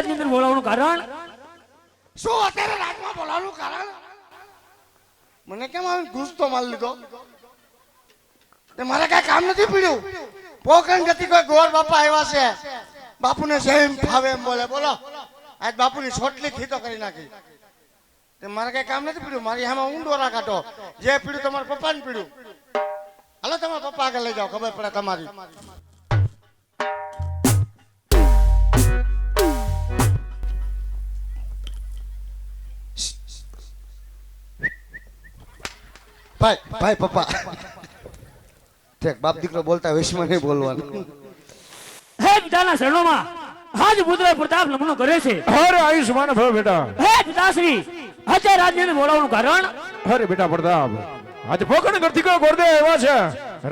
રાજની અંદર બોલાવવાનું કારણ શું અત્યારે રાજમાં બોલાવવાનું કારણ? મને કેમ આવી ગુસ્સો મારી લીધો? મારે કઈ કામ નથી પીડ્યું. પોકરણ ગતિ કોઈ ગોર બાપા આવ્યા છે, બાપુને જેમ ફાવે એમ બોલે. બોલો, આજ બાપુની છોટલી ખીતો કરી નાખી. મારે કઈ કામ નથી પીડ્યું. મારી આમાં ઊંડોરા કાઢો. જે પીડ્યું તમારા પપ્પાને પીડ્યું. હાલો તમારા પપ્પા આગળ લઈ જાઓ, ખબર પડે તમારી. ભાઈ ભાઈ પપ્પા ઠેક બાપ દીકરો બોલતા વેશમાં નહીં બોલવાનું. હે પિતાના શરણોમાં હાજ પુત્ર પ્રતાપ નમનો કરે છે. અરે આયુષ્માન ભવ બેટા. હે પિતાશ્રી અત્યારે રાજની અંદર બોલાવવાનું કારણ અરે બેટા પ્રતાપ, આજ પોકણ કરતી કોઈ ગોરદે આવ્યા છે.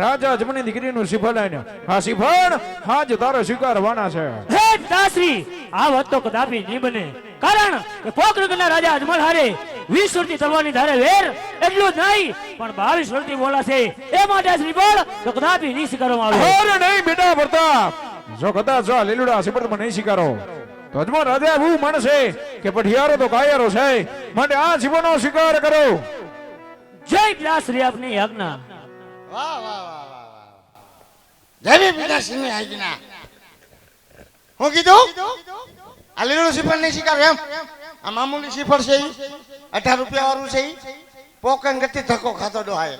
રાજા જમની દીકરીનું શ્રીફળ આન્યો. આ શ્રીફળ હાજ તારો સ્વીકારવાના છે. હે પિતાશ્રી આ વાત તો કદાપી નહીં બને, કારણ કે પોકરણના રાજા અજમલ હારે 20 વર્ષથી તલવારની ધારે વેર એટલું જ નહીં પણ 22 વર્ષથી બોલાશે. એ માટે શ્રીફળ તો કદાપી નહીં સ્વીકારવામાં આવે. અરે નહીં બેટા પ્રતાપ, જો કદાચ જો આ લીલુડા શ્રીફળમાં નહીં સ્વીકારો તો અજમલ રાજા એવું માનશે કે પઢિયારો તો કાયરો છે, માટે આ શ્રીફળનો સ્વીકાર કરો. જય પિતાશ્રી આપની આજ્ઞા. વાહ વાહ વાહ વાહ વાહ. જય પિતાશ્રીની આજ્ઞા. હું કીધું આ લીલું શ્રીફળ નહીં સ્વીકાર એમ? આ મામૂલી શ્રીફળ છે, 18 રૂપિયા વાળું છે. પોકણ ગતિ ધક્કો ખાતો ડોહાય.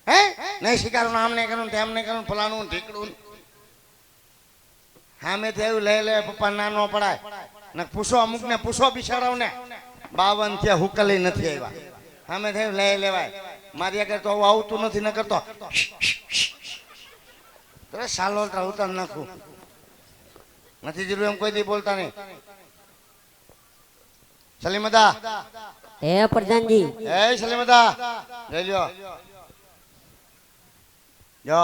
હે નહીં સ્વીકારવાનું, આમ નહીં કરવું, તેમ નહીં કરવું, ફલાણું ઢીકડું. સામે થયું લઈ લે પપ્પા, ના ન પડાય ને. પૂછો અમુક ને પૂછો બિચારાવ ને 52 થયા હુકલી નથી આવ્યા. સામે થયું લઈ લેવાય. મારી આગળ તો આવતું નથી, ન કરતો તો સાલો ઉતાર નાખું. નથી જરૂર એમ કોઈ દી બોલતા નહીં. સલીમદા હે પ્રધાનજી. એ સલીમદા લઈ લ્યો. જો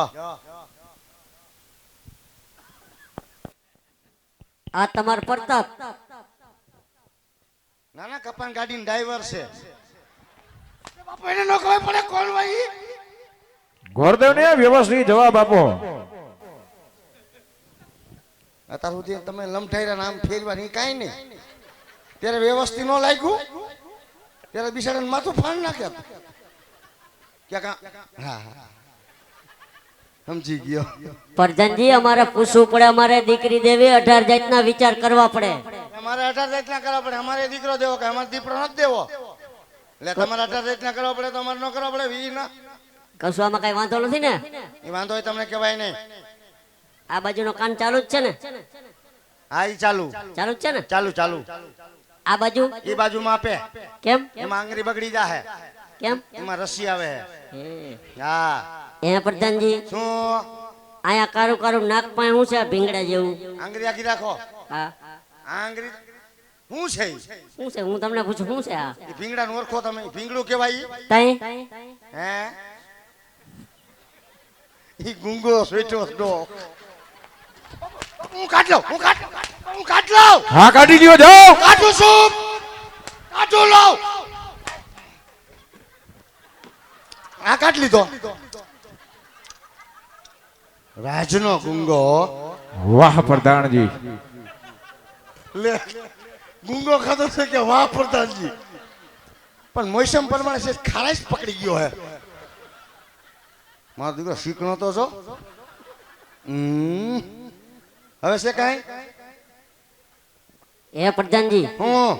આ તમાર પ્રતાપ. નાના કપાન ગાડીનો ડ્રાઈવર છે. બાપુ એને નો ખબર પડે કોણ ભાઈ? ગોરદેવને વ્યવસ્થિત જવાબ આપો. અત્યાર સુધી તમે લમઠાઈરા નામ ફેરવાની કાંઈ નહીં. ત્યારે વ્યવસ્થિત ન લાગ્યું, ત્યારે બિચારાને માથું ફાડ નાખ્યા. ક્યાં હા હા સમજી ગયો. પ્રધાનજી અમારે પૂછવું પડે, અમારે દીકરી દેવી 18 જાતના વિચાર કરવા પડે. અમારે 18 જાતના કરવા પડે. અમારે દીકરો દેવો કે અમારે દીકરો નથી દેવો? એટલે તમારે 18 જાતના કરવા પડે તો અમારે ન કરવા પડે? વી ના કશું આમાં કઈ વાંધો નથી ને? એ વાંધો હોય તમને કહેવાય નહીં. આ બાજુનો કાન ચાલુ જ છે ને? હા એ ચાલુ ચાલુ જ છે ને? ચાલુ ચાલુ. આ બાજુ એ બાજુમાં આપે. કેમ? એમાં આંગળી બગડી જાહે. કેમ? એમાં રસી આવે. હે. હા હે પ્રધાનજી, શું આયા કારું કારું નાક પાસે શું છે ભીંગડા જેવું? આંગળી આખી રાખો. હા આંગળી શું છે? શું છે? હું તમને પૂછું શું છે આ? એ ભીંગડાને ઓળખો તમે? ભીંગડું કહેવાય. તઈ હે ઈ ગુંગો સ્વીટો ડો. હું કાઢ લઉં. હું કાઢ લઉં. હા કાઢી લ્યો, જાઓ. કાઢું છું. કાઢું લઉં. આ કાઢ લીધો. રાજનો ગુંગો. વાહ પ્રધાનજી. લે ગુંગો ખાતો છે કે વાહ પ્રધાનજી? પણ મોસમ પ્રમાણે છે ખારાશ પકડી ગયો હે. મારો દીકરો શીખનો તો છો. હવે છે કઈ? હે પ્રધાનજી, હું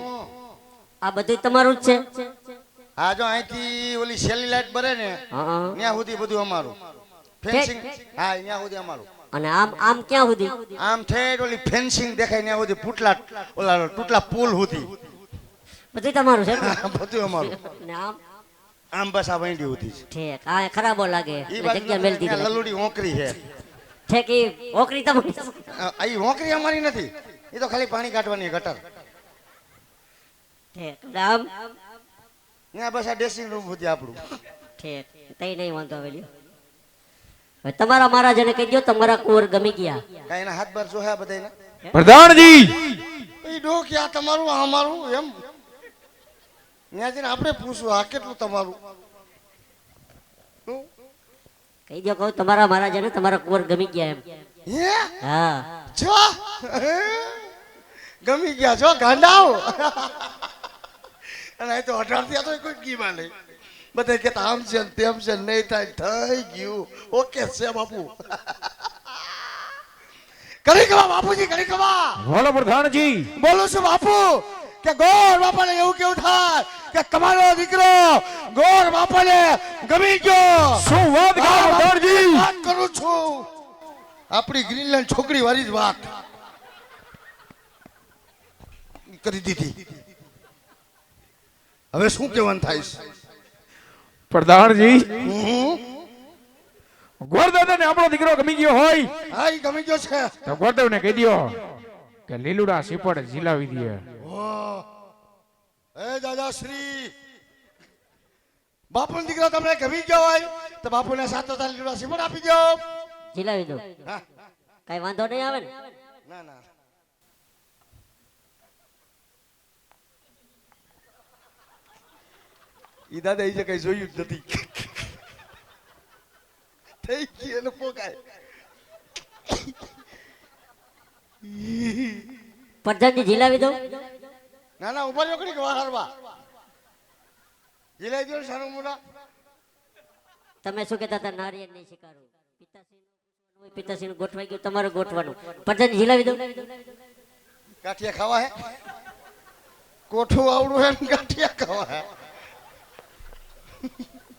આ બધું તમારું જ છે? આ જો અહીંથી ઓલી સેલી લાઈટ બરે ને હા. ત્યાં સુધી બધું અમારું. ફેન્સિંગ હા ત્યાં સુધી અમારું. અને આમ આમ ક્યાં સુધી? આમ ઠેઠ ઓલી ફેન્સિંગ દેખાય ત્યાં સુધી પૂટલા ઓલા તૂટલા પુલ સુધી બધું તમારું છે? બધું અમારું. ને આમ આમ બસ આ વંડી હતી. ઠેક. આ ખરાબો લાગે. ઈ જગ્યા મેલ બાજુ દીધી. લલુડી ઓકરી છે. ઠેક. ઈ ઓકરી તમારી? આ ઓકરી અમારી નથી. એ તો ખાલી પાણી કાઢવાની ગટર. ઠેક. આમ ત્યાં બસ આ ડ્રેસિંગ રૂમ સુધી આપણું. ઠેક. તઈ નહીં વાંધો આવેલી. હવે તમારા મહારાજાને કહી દો તમારા કુંવર ગમી ગયા. કઈ એના હાથ બાર જોયા બધાને. પ્રધાનજી એ ડો કે આ તમારું આ અમારું એમ ત્યાં જઈને આપણે પૂછવું આ કેટલું તમારું. કહી દો કહું તમારા મહારાજાને તમારા કુંવર ગમી ગયા એમ. હે હા. જો ગમી ગયા છો ગાંડાઓ. અને એ તો 18 થયા તો કોઈ કીમાં નહીં. બધા કહેતા આમ છે ને તેમ છે ને નહીં થાય થઈ ગયું. ઓકે છે બાપુ. કરી કવા બાપુજી કરી કવા. બોલો પ્રધાનજી. બોલું છું બાપુ કે ગોર બાપાને એવું કેવું થાય કે તમારો દીકરો ગોર બાપાને ગમી ગયો. શું વાત કરો પ્રધાનજી? વાત કરું છું આપણી ગ્રીનલેન્ડ છોકરી વાળી જ વાત કરી દીધી. હવે શું કહેવાનું થાય છે? પ્રધાનજી ગોરદાદા ને આપણો દીકરો ગમી ગયો હોય હા ઈ ગમી ગયો છે તો ગોરદેવ ને કહી દો કે લીલુડા સીપડ ઝીલાવી દે. એ દાદાશ્રી બાપુનો દીકરો તમને ગમી ગયો હોય તો બાપુને 7 લીલુડા સીપડ આપી દો. ઝીલાવી દો. હા કઈ વાંધો નહીં આવે ને? ના ના ઈ દાદા ઈ જે કઈ જોયું જ નથી. થઈ ગઈ એને પોકાય. પ્રધાનજી ઝીલાવી દો. ના ના ઉભા રહ્યો કરી વાહ હરવા જીલાઈ દો સારું મોટા. તમે શું કહેતા હતા? નારિયેળ નહીં શિકારું. પિતાશ્રીનું ગોઠવાઈ ગયું, તમારે ગોઠવાનું. પ્રધાનજી ઝીલાવી દો. ગાંઠિયા ખાવા હે કોઠું આવડું હે ને ગાંઠિયા ખાવા હે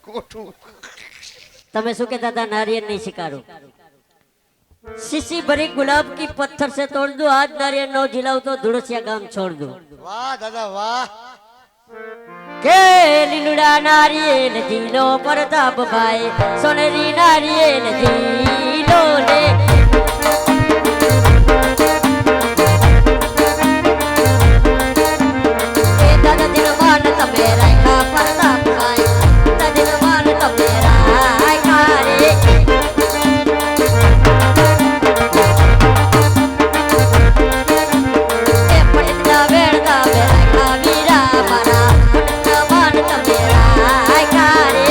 કોઠું. તમે શું કહેતા હતા? नारियल नहीं शिकारो. शीशी भरी गुलाब की पत्थर से तोड़ दो, आज नारियल नो जिलाओ तो धुड़सिया गांव छोड़ दो. વાહ દાદા વાહ. के लीलुड़ा नारियल जीलो प्रताप भाई, सोनेरी नारियल जीलो ले. ए दादा दिन मान तमे राखा प्रताप भाई, दादा दिन मान तमे राखा रे. ए पंडित वेड़ता वे राखा वीरा मारा, दादा मान तमे राखा रे.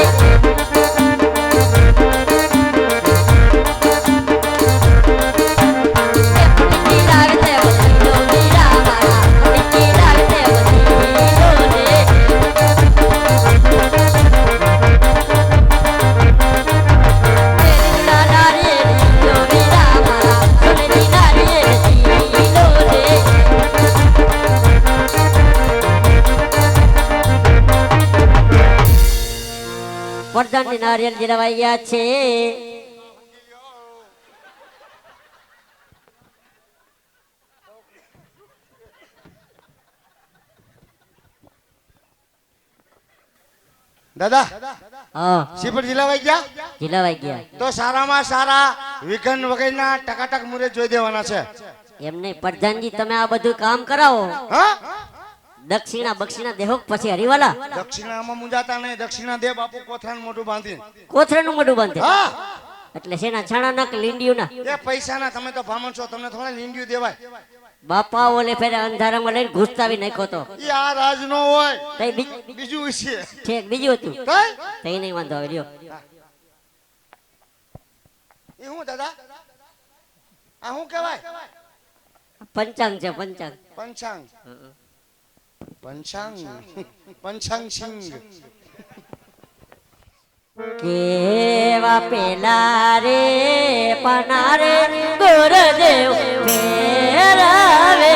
વરદાનની નારિયેળ જીલવાઈ ગયા છે. દાદા હા, સીપડ જીલાવાઈ ગયા જીલવાઈ ગયા. તો સારામાં સારા વિઘન વગરના ટકાટક મુરે જોઈ દેવાના છે. એમ નહીં પ્રધાનજી, તમે આ બધું કામ કરાવો. હા દક્ષિણા બક્ષિણા દેહો પછી હરિવાલા દક્ષિણામાં મુંજાતા નહીં. દક્ષિણા દે બાપુ કોથરાનું મોઢું બાંધી. કોથરાનું મોઢું બાંધે. હા એટલે શેના છાણા ના કે લીંડિયું ના? એ પૈસાના. તમે તો ભામણ છો, તમને થોડા લીંડિયું દેવાય. બાપા ઓલે ફેરે અંધારામાં લઈને ઘૂસતાવી નાખ્યો તો. ઈ આ રાજ નો હોય, તઈ બીજું છે. ઠેક બીજું હતું. કઈ તઈ નહીં વાંધો આવે લ્યો. એ હું દાદા આ શું કહેવાય? પંચાંગ છે, પંચાંગ. પંચાંગ. પંચાંગ પંચાંગ સિંગ. કેવા પેલા રે પનારે ગુરુદેવ ફેરવે.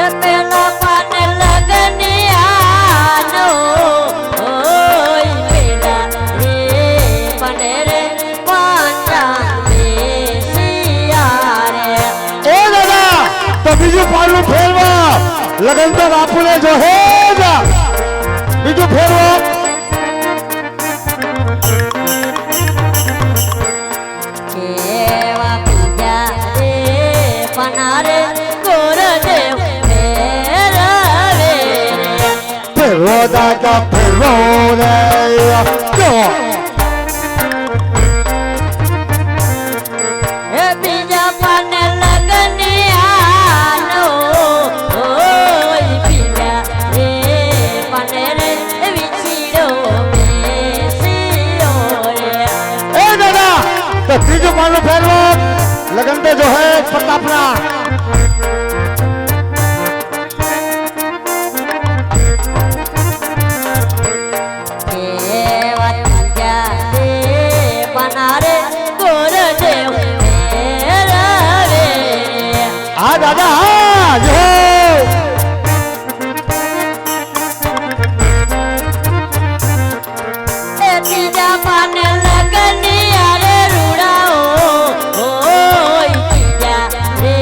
એ પેલા પાને લગનિયાનો ઓય પેલા રે પને રે પાંચાંગ દેશિયા રે. એ દાદા તો બીજું પાલું ફેરવા લગન તો બાપુને જો હે જા બીજું ફેરવા. કેવા બીજા રે પનારે ગુરુદેવ ફેરવે. ફેરવો દાદા ફેરવો રે જો. એ બીજા પાને લગનિયાનો ઓય બીજા રે પાને રે વિછીડો બેસી તે જો હે પ્રતાપના કેવા ત્રીજા રે બનારે ગોરદેવ મેરાવે. હા દાદા હા જો એ ત્રીજા પાને લગની આરે રૂડાઓ. ઓય ત્રીજા રે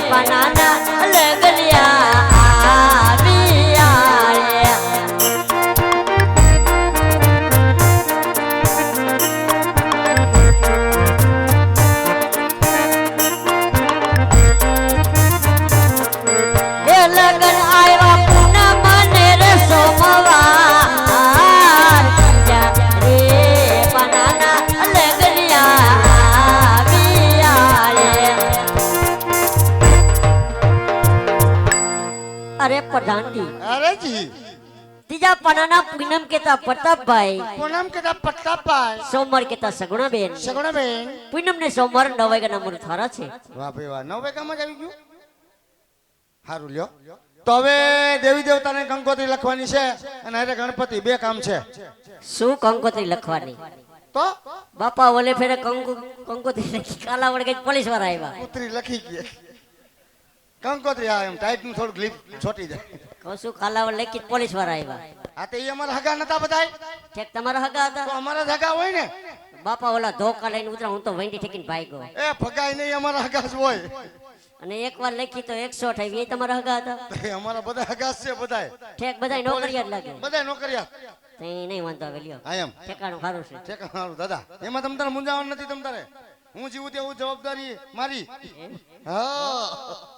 બનાના લગલિયા આવ્યા રે. એ લગન આવ્યા પૂનમ ને રે સોમવાર. ત્રીજા રે બનાના લગલિયા આવ્યા રે. અરે પ્રધાનજી, અરે જી ત્રીજા પાનાના પૂનમ કેતા પ્રતાપભાઈ, પૂનમ કેતા પ્રતાપભાઈ સોમવાર કેતા સગુણાબેન. સગુણાબેન પૂનમ ને સોમવાર 9 વાગ્યાના મુહૂર્ત હારા છે. વાહ ભાઈ વાહ 9 વાગ્યામાં જ આવી ગયું સારું લ્યો તો હવે દેવી દેવતાને કંકોત્રી લખવાની છે અને અરે ગણપતિ બે કામ છે શું કંકોત્રી લખવાની? તો બાપા ઓલે ફેરે કંકોત્રી લખી કાલા વળગે પોલીસ વાળા આવ્યા. પુત્રી લખી ગઈ કંકોત્રી આ એમ ટાઈટ નું થોડું ગ્લિપ છોટી જાય કહું છું કાલા વળ લખી પોલીસ વાળા આવ્યા. આ તો એ અમારા હગા નતા બધાય ઠેક તમારા હગા તો હતા? અમારા જ હગા હોય ને બાપા ઓલા ધોકા લઈને ઉતરા, હું તો વેંડી ઠેકીને ભાગ્યો. એ ફગાઈ નહીં અમારા હગા જ હોય અને એકવાર લખી તો 108 આવી, એ તમારા હગા હતા? એ અમારા બધા હગા જ છે બધાય ઠેક બધાય નોકરિયા જ લાગે. બધાય નોકરિયા તો એ નહીં વાંધો આવે લ્યો, હા એમ ઠેકાણું સારું છે. ઠેકાણું દાદા એમાં તમ તારે મૂંઝાવાનું નથી તમ તારે હું જીવું તે હું જવાબદારી મારી હા